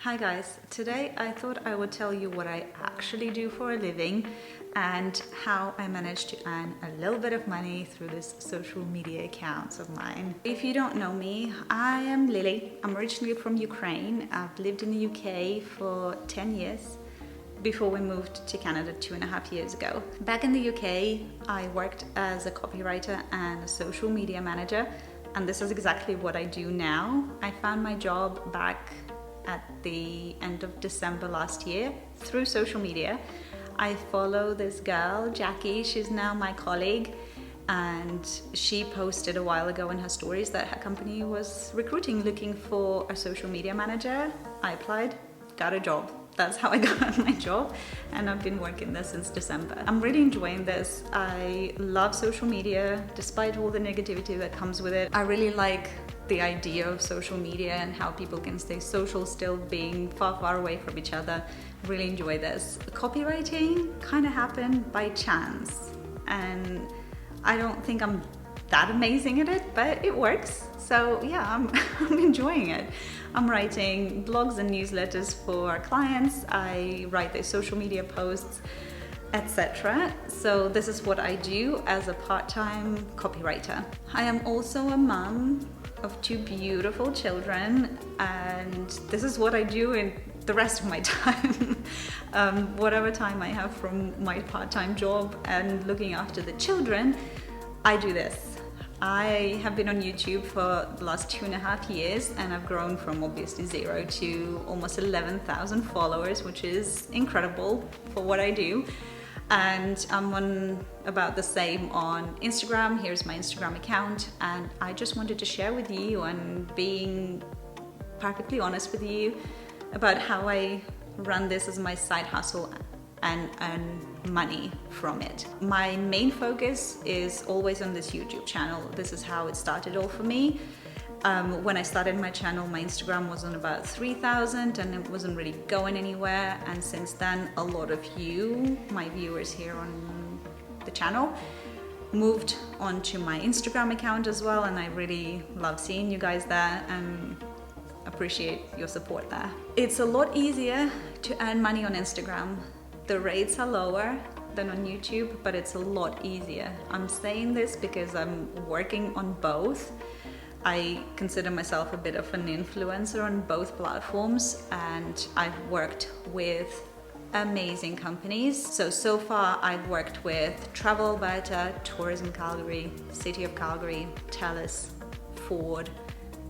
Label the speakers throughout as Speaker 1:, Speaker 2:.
Speaker 1: Hi guys, today I thought I would tell you what I actually do for a living and how I managed to earn a little bit of money through this social media accounts of mine. If you don't know me, I am Lily. I'm originally from Ukraine. I've lived in the UK for 10 years before we moved to Canada 2.5 years ago. Back in the UK, I worked as a copywriter and a social media manager, and this is exactly what I do now. I found my job back at the end of December last year through social media. I follow this girl, Jackie. She's now my colleague, and she posted a while ago in her stories that her company was recruiting, looking for a social media manager. I applied, got a job. That's how I got my job, and I've been working there since December. I'm really enjoying this. I love social media despite all the negativity that comes with it. I really like the idea of social media and how people can stay social still being far away from each other. Really enjoy this. Copywriting kind of happened by chance, and I don't think I'm that amazing at it, but it works. So yeah, I'm enjoying it. I'm writing blogs and newsletters for our clients. I write their social media posts, etc. So this is what I do as a part-time copywriter. I am also a mom of 2 beautiful children, and this is what I do in the rest of my time. Whatever time I have from my part-time job and looking after the children, I do this. I have been on YouTube for the last 2.5 years, and I've grown from obviously 0 to almost 11,000 followers, which is incredible for what I do. And I'm on about the same on Instagram. Here's my Instagram account, and I just wanted to share with you and being perfectly honest with you about how I run this as my side hustle and earn money from it. My main focus is always on this YouTube channel. This is how it started all for me. When I started my channel, my Instagram was on about 3,000 and it wasn't really going anywhere. And since then, a lot of you, my viewers here on the channel, moved onto my Instagram account as well. And I really love seeing you guys there and appreciate your support there. It's a lot easier to earn money on Instagram. The rates are lower than on YouTube, but it's a lot easier. I'm saying this because I'm working on both. I consider myself a bit of an influencer on both platforms, and I've worked with amazing companies. So far I've worked with Travel Alberta, Tourism Calgary, City of Calgary, TELUS, Ford,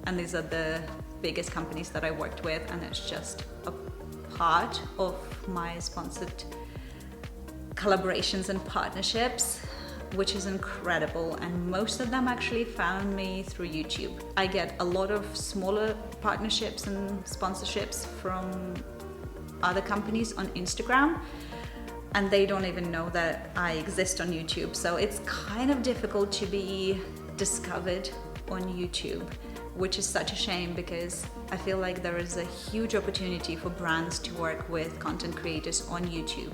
Speaker 1: and these are the biggest companies that I worked with, and it's just a part of my sponsored collaborations and partnerships, which is incredible, and most of them actually found me through YouTube. I get a lot of smaller partnerships and sponsorships from other companies on Instagram, and they don't even know that I exist on YouTube. So it's kind of difficult to be discovered on YouTube, which is such a shame because I feel like there is a huge opportunity for brands to work with content creators on YouTube.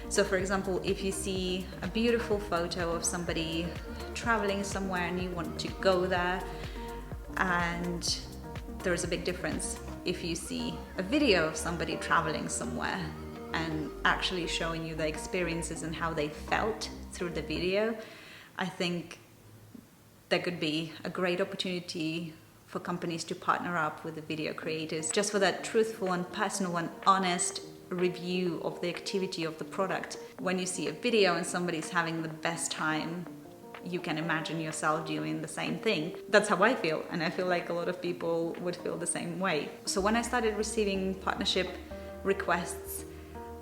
Speaker 1: So for example, if you see a beautiful photo of somebody traveling somewhere and you want to go there, and there is a big difference if you see a video of somebody traveling somewhere and actually showing you the experiences and how they felt through the video. I think there could be a great opportunity for companies to partner up with the video creators just for that truthful and personal and honest review of the activity of the product. When you see a video and somebody's having the best time, you can imagine yourself doing the same thing. That's how I feel, and I feel like a lot of people would feel the same way. So when I started receiving partnership requests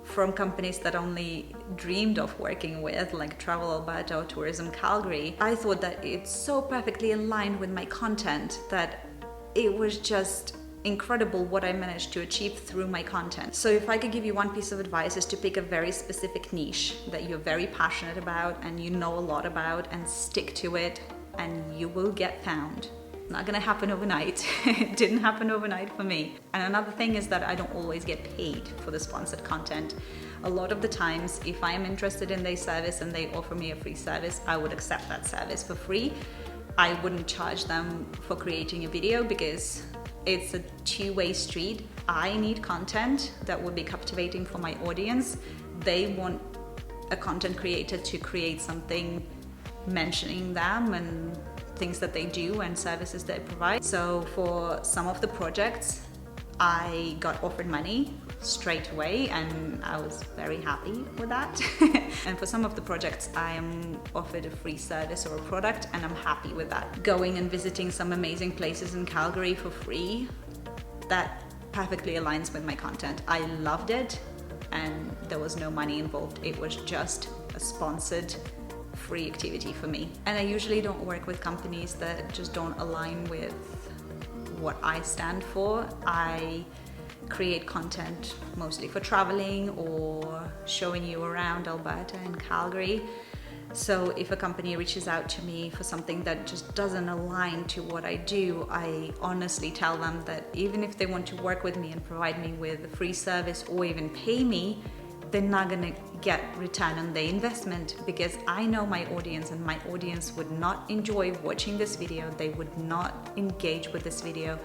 Speaker 1: from companies that only dreamed of working with, like Travel Alberta or Tourism Calgary, I thought that it's so perfectly aligned with my content that it was just incredible what I managed to achieve through my content. So if I could give you one piece of advice, is to pick a very specific niche that you're very passionate about and you know a lot about, and stick to it, and you will get found. Not gonna happen overnight. It didn't happen overnight for me. And another thing is that I don't always get paid for the sponsored content. A lot of the times, if I am interested in their service and they offer me a free service, I would accept that service for free. I wouldn't charge them for creating a video because it's a two-way street. I need content that will be captivating for my audience. They want a content creator to create something mentioning them and things that they do and services they provide. So for some of the projects, I got offered money straight away and I was very happy with that. And for some of the projects, I am offered a free service or a product and I'm happy with that. Going and visiting some amazing places in Calgary for free, that perfectly aligns with my content. I loved it and there was no money involved. It was just a sponsored free activity for me. And I usually don't work with companies that just don't align with what I stand for. I create content mostly for traveling or showing you around Alberta and Calgary. So if a company reaches out to me for something that just doesn't align to what I do, I honestly tell them that even if they want to work with me and provide me with a free service or even pay me, they're not gonna get return on their investment, because I know my audience and my audience would not enjoy watching this video. They would not engage with this video.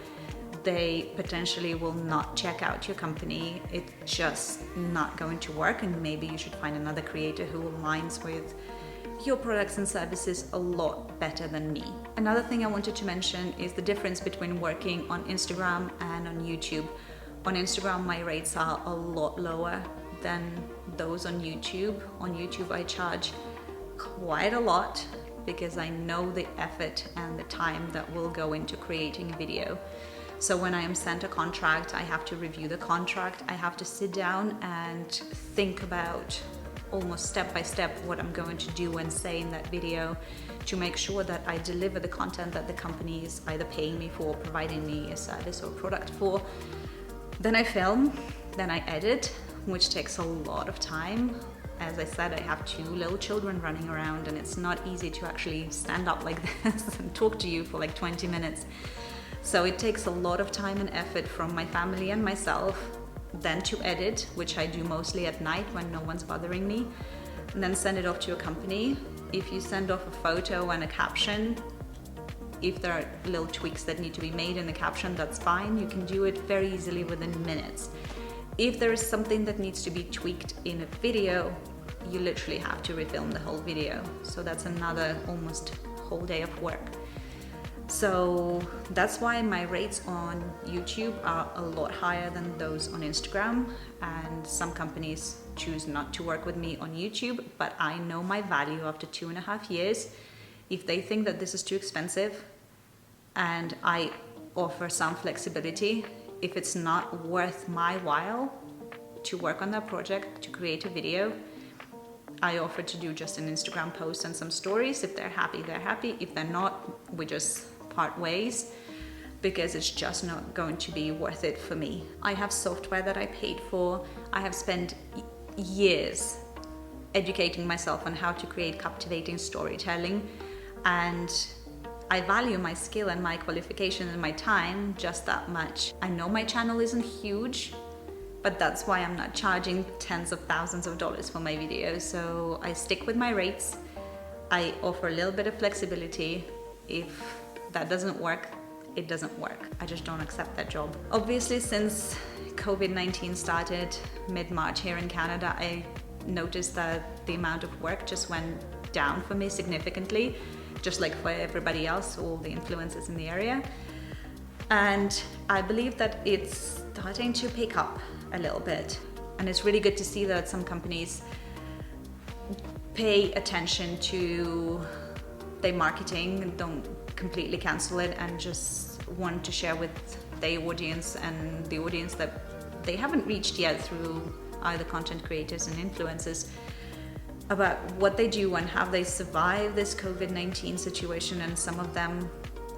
Speaker 1: They potentially will not check out your company. It's just not going to work, and maybe you should find another creator who aligns with your products and services a lot better than me. Another thing I wanted to mention is the difference between working on Instagram and on YouTube. On Instagram, my rates are a lot lower than those on YouTube. On YouTube, I charge quite a lot because I know the effort and the time that will go into creating a video. So when I am sent a contract, I have to review the contract. I have to sit down and think about almost step by step what I'm going to do and say in that video to make sure that I deliver the content that the company is either paying me for, providing me a service or product for. Then I film, then I edit, which takes a lot of time. As I said, I have 2 little children running around and it's not easy to actually stand up like this and talk to you for like 20 minutes. So it takes a lot of time and effort from my family and myself, then to edit, which I do mostly at night when no one's bothering me, and then send it off to a company. If you send off a photo and a caption, if there are little tweaks that need to be made in the caption, that's fine. You can do it very easily within minutes. If there is something that needs to be tweaked in a video, you literally have to refilm the whole video. So that's another almost whole day of work. So that's why my rates on YouTube are a lot higher than those on Instagram, and some companies choose not to work with me on YouTube, but I know my value after 2.5 years. If they think that this is too expensive and I offer some flexibility, if it's not worth my while to work on that project, to create a video, I offer to do just an Instagram post and some stories. If they're happy, they're happy. If they're not, we just part ways, because it's just not going to be worth it for me. I have software that I paid for. I have spent years educating myself on how to create captivating storytelling, and I value my skill and my qualification and my time just that much. I know my channel isn't huge, but that's why I'm not charging tens of thousands of dollars for my videos. So I stick with my rates. I offer a little bit of flexibility. If that doesn't work, it doesn't work. I just don't accept that job. Obviously, since COVID-19 started mid-March here in Canada, I noticed that the amount of work just went down for me significantly, just like for everybody else, all the influencers in the area. And I believe that it's starting to pick up a little bit. And it's really good to see that some companies pay attention to their marketing and don't completely cancel it and just want to share with their audience and the audience that they haven't reached yet through either content creators and influencers about what they do and how they survive this COVID-19 situation, and some of them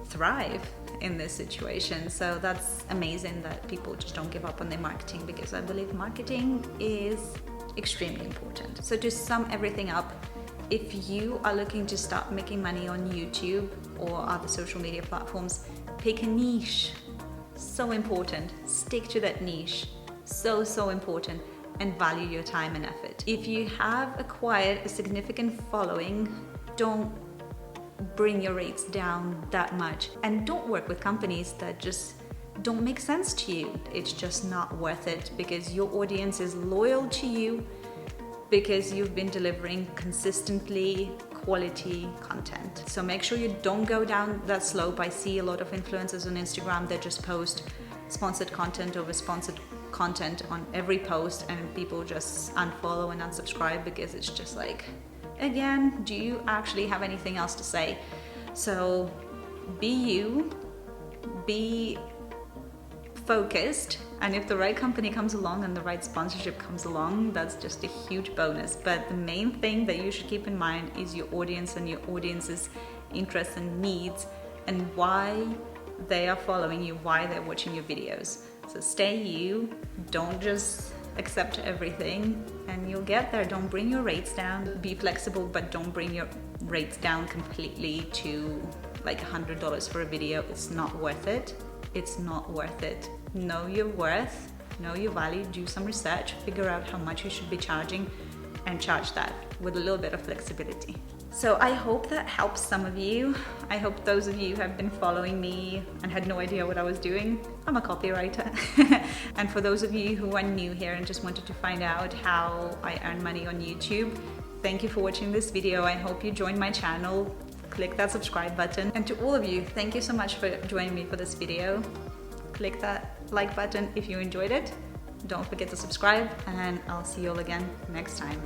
Speaker 1: thrive in this situation. So that's amazing that people just don't give up on their marketing, because I believe marketing is extremely important. So to sum everything up, if you are looking to start making money on YouTube or other social media platforms, pick a niche. So important. Stick to that niche. So important. And value your time and effort. If you have acquired a significant following, don't bring your rates down that much. And don't work with companies that just don't make sense to you. It's just not worth it, because your audience is loyal to you because you've been delivering consistently quality content. So make sure you don't go down that slope. I see a lot of influencers on Instagram that just post sponsored content over sponsored content on every post, and people just unfollow and unsubscribe because it's just like, again, do you actually have anything else to say? So be you, be focused, and if the right company comes along and the right sponsorship comes along, that's just a huge bonus. But the main thing that you should keep in mind is your audience and your audience's interests and needs, and why they are following you, why they're watching your videos. So stay you, don't just accept everything, and you'll get there. Don't bring your rates down. Be flexible, but don't bring your rates down completely to like $100 for a video. It's not worth it. It's not worth it. Know your worth, know your value, do some research, figure out how much you should be charging, and charge that with a little bit of flexibility. So I hope that helps some of you. I hope those of you who have been following me and had no idea what I was doing, I'm a copywriter. And for those of you who are new here and just wanted to find out how I earn money on YouTube, thank you for watching this video. I hope you join my channel. Click that subscribe button. And to all of you, thank you so much for joining me for this video. Click that like button if you enjoyed it. Don't forget to subscribe, and I'll see you all again next time.